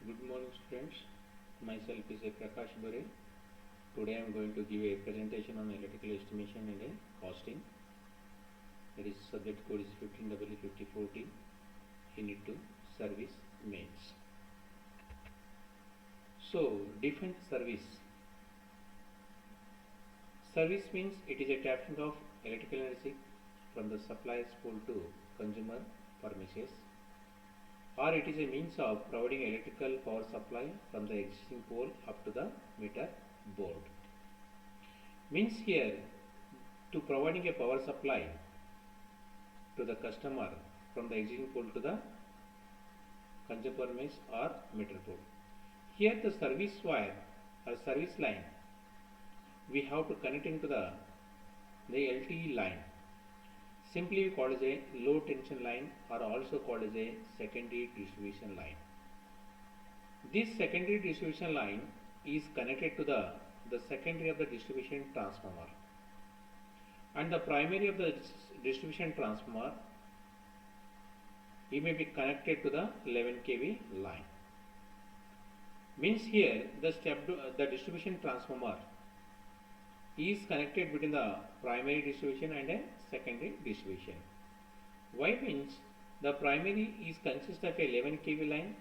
Good morning students, myself is a Prakash Bare. Today I am going to give a presentation on electrical estimation and a costing. That is subject code is 15W5040 unit 2 service mains. So define service. Service means it is a tapping of electrical energy from the supply's pole to consumer premises, or it is a means of providing electrical power supply from the existing pole up to the meter board. Means here to providing a power supply to the customer from the existing pole to the consumer premise or meter board. Here the service wire or service line we have to connect into the LTE line. Simply we call as a low tension line or also called as a secondary distribution line. This secondary distribution line is connected to the secondary of the distribution transformer, and the primary of the distribution transformer may be connected to the 11 kV line. Means here the distribution transformer is connected between the primary distribution and a secondary distribution. Why? Means the primary is consist of a 11 kV line.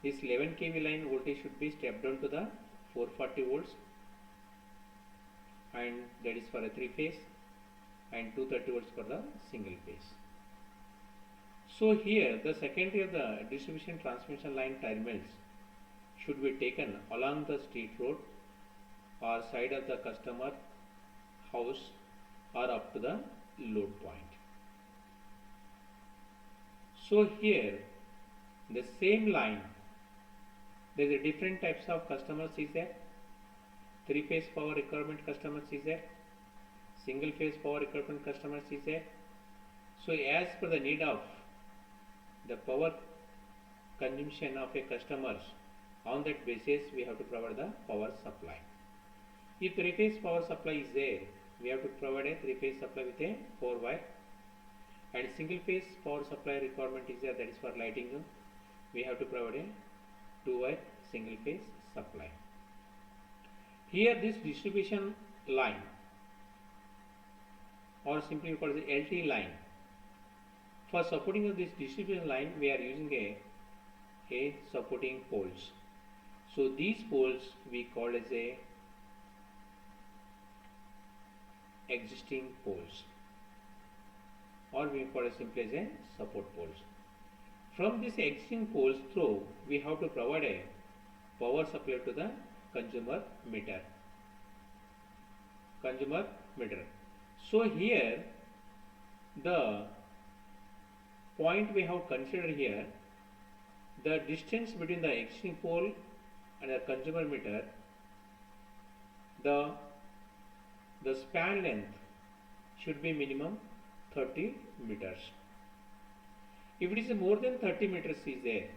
This 11 kV line voltage should be stepped down to the 440 volts, and that is for a 3 phase, and 230 volts for the single phase. So here the secondary of the distribution transmission line terminals should be taken along the street road or side of the customer house or up to the load point. So here the same line, there is a different types of customers is there. 3 phase power requirement customers is there, single phase power requirement customers is there. So as per the need of the power consumption of a customers, on that basis we have to provide the power supply. If 3 phase power supply is there, we have to provide a 3 phase supply with a 4 wire, and single phase power supply requirement is there, that is for lighting, we have to provide a 2 wire single phase supply. Here this distribution line, or simply called the LT line, for supporting of this distribution line we are using a supporting poles. So these poles we call as a existing poles, or we call it simply as a support poles. From this existing poles through we have to provide a power supply to the consumer meter. So here the point we have considered here, the distance between the existing pole and the consumer meter, the span length should be minimum 30 meters. If it is more than 30 meters is there,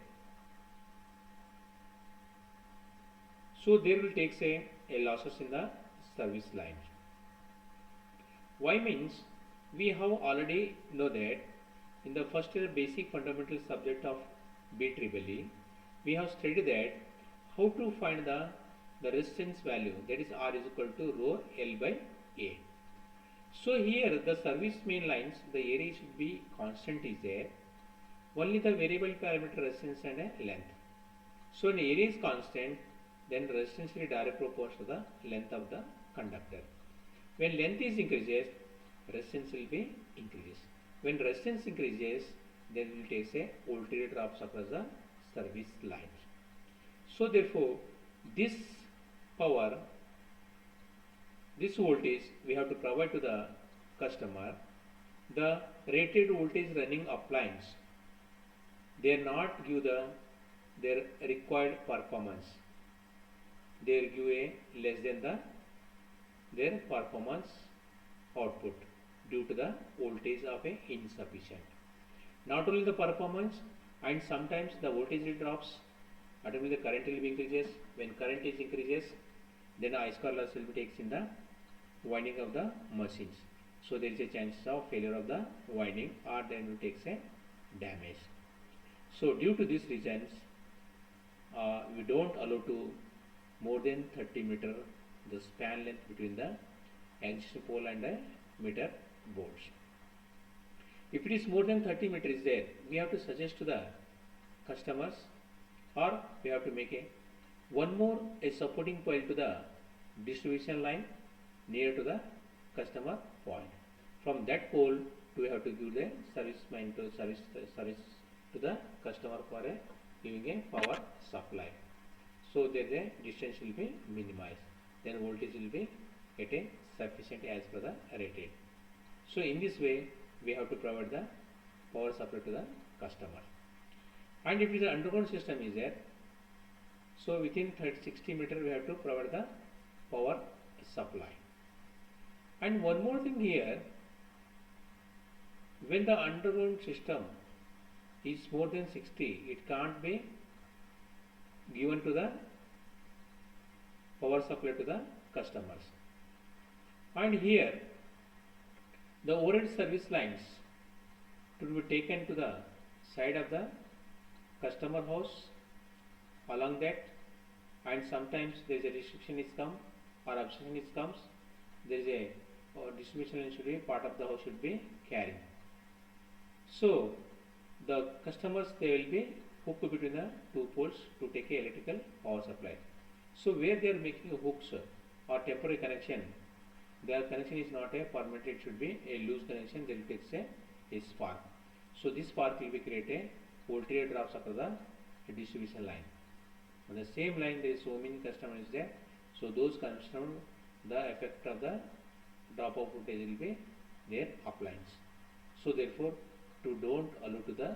so there will take a losses in the service line. Why? Means we have already know that in the first year basic fundamental subject of BEEE, we have studied that how to find the resistance value, that is R is equal to rho L by A. So here the service main lines, the area should be constant is there, only the variable parameter resistance and a length. So when area is constant, then resistance will directly proportional to the length of the conductor. When length is increases, resistance will be increases. When resistance increases, then we will take a voltage drops across the service lines. So therefore this power, this voltage we have to provide to the customer. The rated voltage running appliance, they are not give their required performance, they will give a less than their performance output due to the voltage of a insufficient. Not only the performance, and sometimes the voltage drops, automatically the current will be increases. When current is increases, then I square loss will be takes in the winding of the machines. So there is a chance of failure of the winding, or then it takes a damage. So due to these reasons, we don't allow to more than 30 meter the span length between the existing pole and the meter boards. If it is more than 30 meter is there, we have to suggest to the customers, or we have to make one more supporting pole to the distribution line near to the customer point. From that pole we have to give the service to the customer for giving a power supply. So there the distance will be minimized, then voltage will be at a sufficient as per the rated. So in this way we have to provide the power supply to the customer. And if it is an underground system is there, so within 60 meter we have to provide the power supply. And one more thing here, when the underground system is more than 60, it can't be given to the power supply to the customers. And here the overhead service lines to be taken to the side of the customer house along that, and sometimes there is a restriction is come or obstruction is comes, there is a distribution line should be part of the house should be carrying. So the customers they will be hooked between the two poles to take a electrical power supply. So where they are making hooks or temporary connection, their connection is not a permanent, it should be a loose connection, then it takes a spark. So this spark will be create a voltage drops across the distribution line. On the same line there is so many customers there, so those customers the effect of the drop of voltage will be their uplines. So therefore to don't allow to the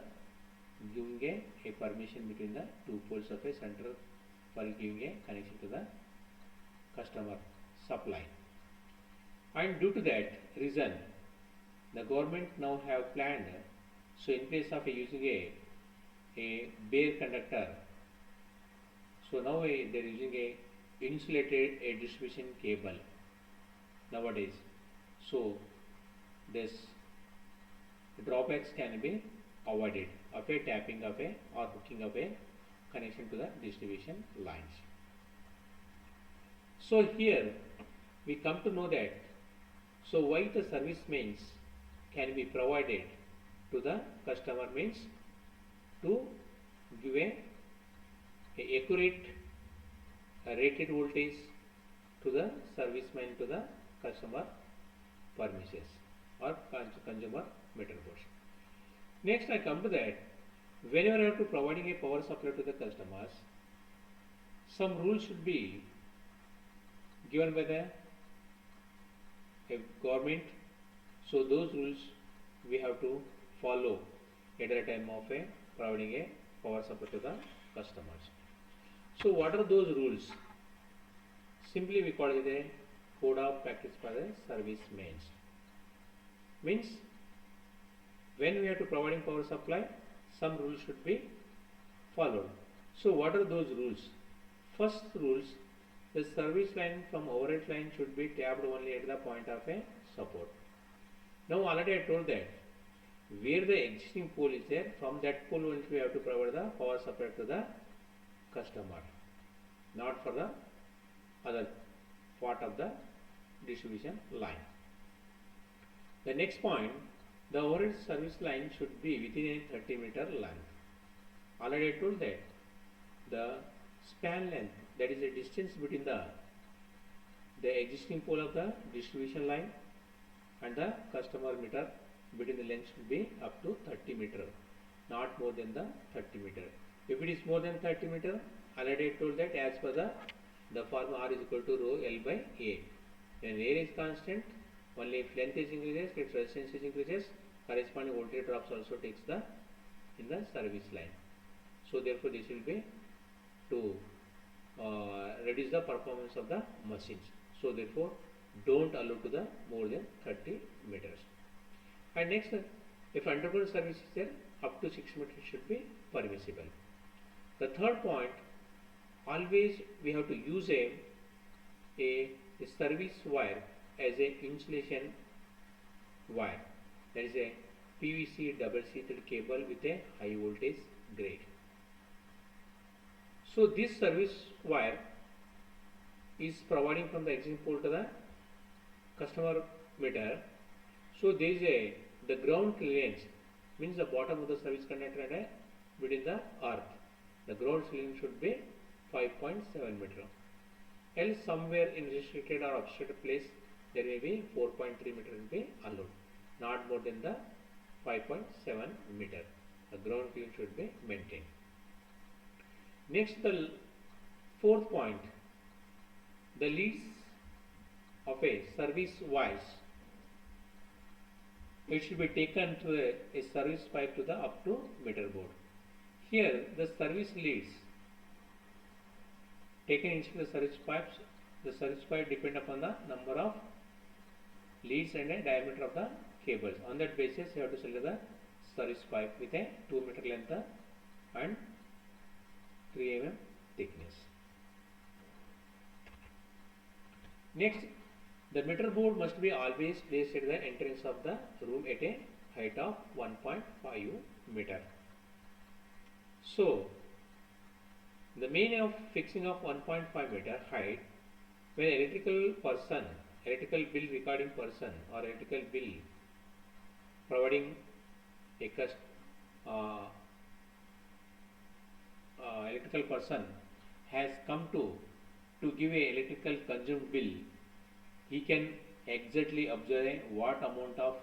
giving a permission between the two poles of a center for giving a connection to the customer supply. And due to that reason the government now have planned, so in place of using a bare conductor, so now they are using a insulated distribution cable nowadays. So this drawbacks can be avoided of a tapping of a or hooking of a connection to the distribution lines. So here we come to know that, so why the service mains can be provided to the customer means to give a accurate rated voltage to the service main to the customer premises or consumer meter boards. Next I come to that, whenever I have to providing a power supply to the customers, some rules should be given by the government. So those rules we have to follow at the time of providing a power supply to the customers. So what are those rules? Simply we call it a code of practice for the service mains. Means when we are to providing power supply, some rules should be followed. So what are those rules? First rules, the service line from overhead line should be tapped only at the point of a support. Now already I told that where the existing pole is there, from that pole only we have to provide the power supply to the customer, not for the other part of the distribution line. The next point, the overhead service line should be within a 30 meter length. Already I told that the span length, that is the distance between the existing pole of the distribution line and the customer meter, between the length should be up to 30 meter, not more than the 30 meter. If it is more than 30 meter, already I told that as per the formula R is equal to rho L by A. When area is constant, only if length is increases, its resistance is increases, corresponding voltage drops also takes in the service line. So therefore this will be to reduce the performance of the machines. So therefore don't allow to the more than 30 meters. And next, if underground service is there, up to 6 meters should be permissible. The third point, always we have to use a service wire as a insulation wire, that is a PVC double sheathed cable with a high voltage grade. So this service wire is providing from the existing pole to the customer meter. So there is the ground clearance means the bottom of the service conductor and between the earth. The ground clearance should be 5.7 meter. Else somewhere in restricted or obstructed place there may be 4.3 meter will be allowed, not more than the 5.7 meter. The ground clearance should be maintained. Next, the fourth point, the leads of a service wires, it should be taken to a service pipe to the up to meter board. Here the service leads taken into the service pipes. The service pipe depend upon the number of leads and a diameter of the cables. On that basis you have to select the service pipe with a 2 meter length and 3 mm thickness. Next, the meter board must be always placed at the entrance of the room at a height of 1.5 meter. So, the meaning of fixing of 1.5 meter height, when electrical bill recording person or electrical bill providing a electrical person has come to give a electrical consumed bill, he can exactly observe what amount of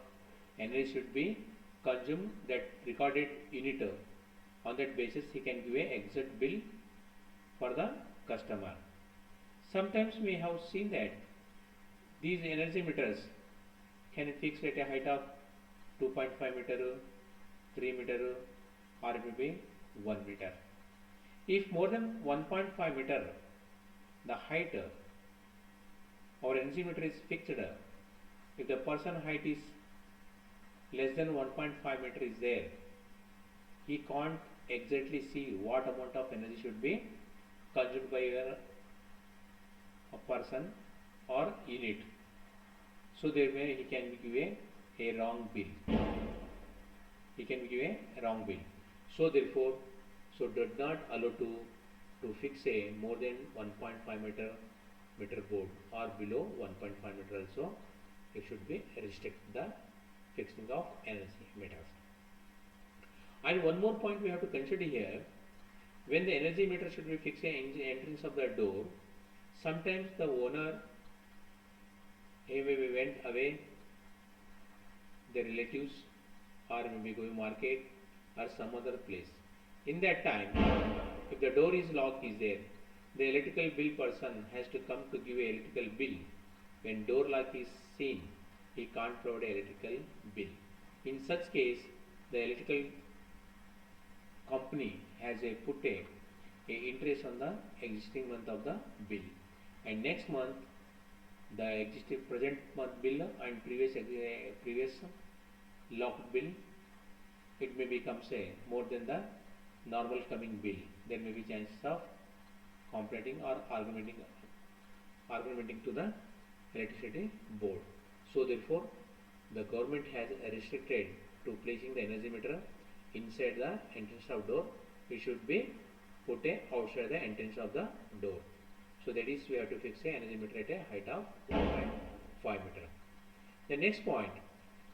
energy should be consumed that recorded unit. On that basis he can give a exact bill for the customer. Sometimes we have seen that these energy meters can be fixed at a height of 2.5 meter, 3 meter or maybe 1 meter. If more than 1.5 meter the height our energy meter is fixed, if the person height is less than 1.5 meter is there, he can't exactly see what amount of energy should be consumed by a person or unit. So therefore he can give a wrong bill. He can give a wrong bill. So therefore, do not allow to fix a more than 1.5 meter board or below 1.5 meter also. It should be restrict the fixing of energy meters. And one more point we have to consider here, when the energy meter should be fixed at entrance of the door, sometimes the owner maybe went away, the relatives or maybe going market or some other place. In that time, if the door is locked is there, the electrical bill person has to come to give a electrical bill. When door lock is seen, he can't provide a electrical bill. In such case, the electrical company has put a interest on the existing month of the bill, and next month the existing present month bill and previous locked bill, it may become more than the normal coming bill. There may be chances of complaining or argumenting to the electricity board. So therefore, the government has restricted to placing the energy meter inside the entrance of door. It should be put outside the entrance of the door. So that is, we have to fix a energy meter at a height of 1.5 meter. The next point,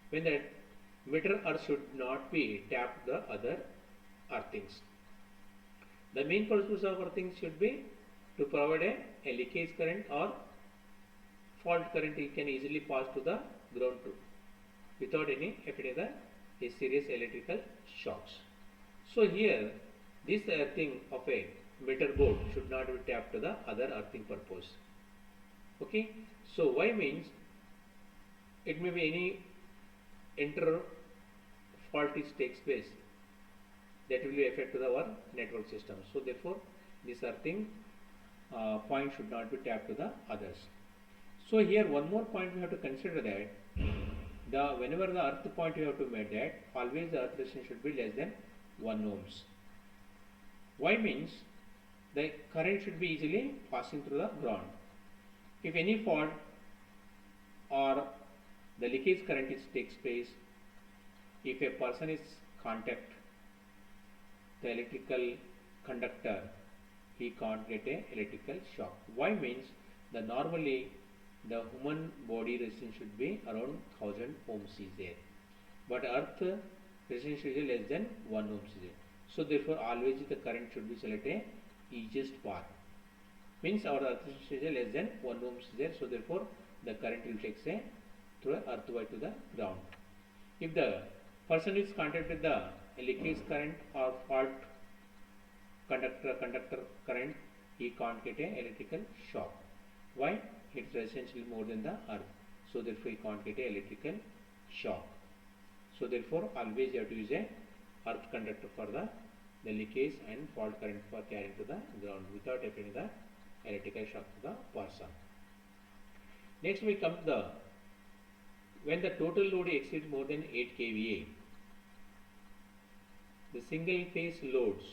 when the meter earth should not be tapped the other earthings. The main purpose of earthing should be to provide a leakage current or fault current. It can easily pass to the ground too, without any affecting a serious electrical shocks. So here, this earthing of a meter board should not be tapped to the other earthing purpose. Okay, so why means it may be any inter fault is takes place that will affect our network system. So therefore, this earthing point should not be tapped to the others. So here one more point we have to consider, that whenever the earth point you have to make that always the earth resistance should be less than 1 ohms. Why means the current should be easily passing through the ground. If any fault or the leakage current takes place, if a person is contact the electrical conductor he can't get a electrical shock. Why means the normally the human body resistance should be around 1000 ohms is there, but earth resistance should be less than 1 ohms is there. So therefore always the current should be selected easiest path. Means our earth resistance is less than 1 ohms is there, so therefore the current will take say through earthwise to the ground. If the person is contacted with the leakage current or fault conductor current, he can't get a electrical shock. Why? It's essentially more than the earth, so therefore he can't get a electrical shock. So therefore always you have to use a earth conductor for the leakage and fault current for carrying to the ground without affecting the electrical shock to the person. Next we come to the when the total load exceeds more than 8 kVA, the single phase loads.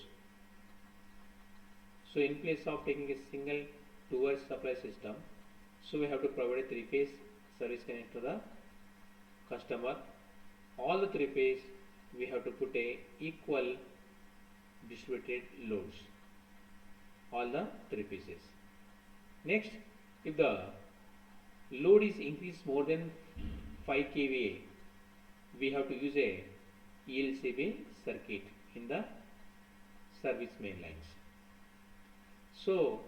So in place of taking a single two-way supply system, so we have to provide a three-phase service connection to the customer. All the three phase we have to put a equal distributed loads, all the three phases. Next, if the load is increased more than 5 kVA, we have to use a ELCB circuit in the service main lines. So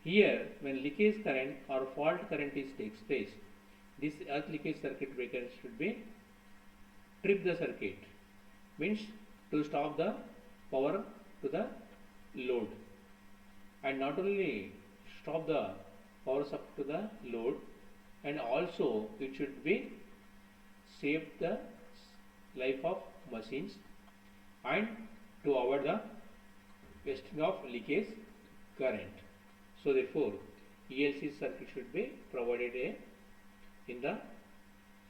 here when leakage current or fault current takes place, this earth leakage circuit breaker should be trip the circuit, means to stop the power to the load, and not only stop the power up to the load, and also it should be save the life of machines and to avoid the wasting of leakage current. So therefore ELC circuit should be provided in the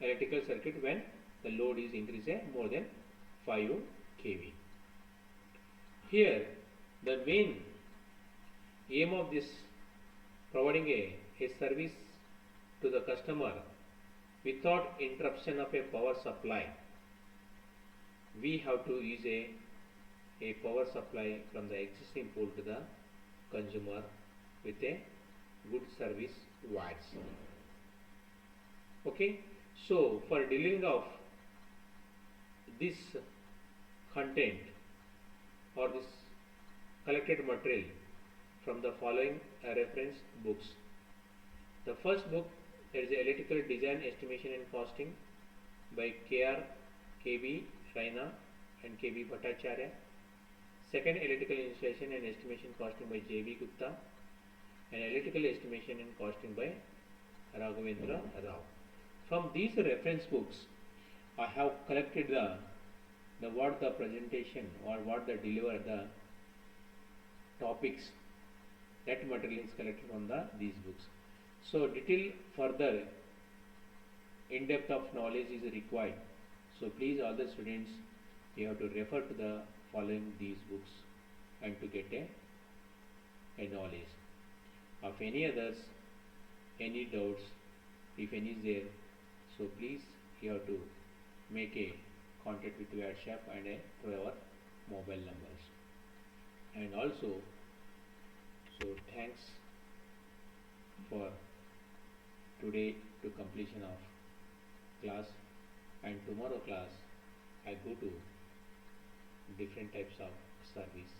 electrical circuit when the load is increased more than 5 kV. Here the main aim of this providing a service to the customer without interruption of a power supply. We have to use a power supply from the existing pole to the consumer with a good service watts. Okay, so for dealing of this content or this collected material from the following reference books. The first book, there is Electrical Design, Estimation and Costing by K.R. K.B. Raina and K.B. Bhattacharya. Second, Electrical Installation and Estimation Costing by J.B. Gupta, and Electrical Estimation and Costing by Raghavendra Rao. From these reference books, I have collected the what the presentation or what the deliver the topics, that material is collected from these books. So detail further in depth of knowledge is required. So please all the students, you have to refer to the following these books and to get a knowledge. Of any others, any doubts, if any is there, so please you have to make a contact with WhatsApp and through our mobile numbers. And also, so thanks for today to completion of class, and tomorrow class I go to different types of service.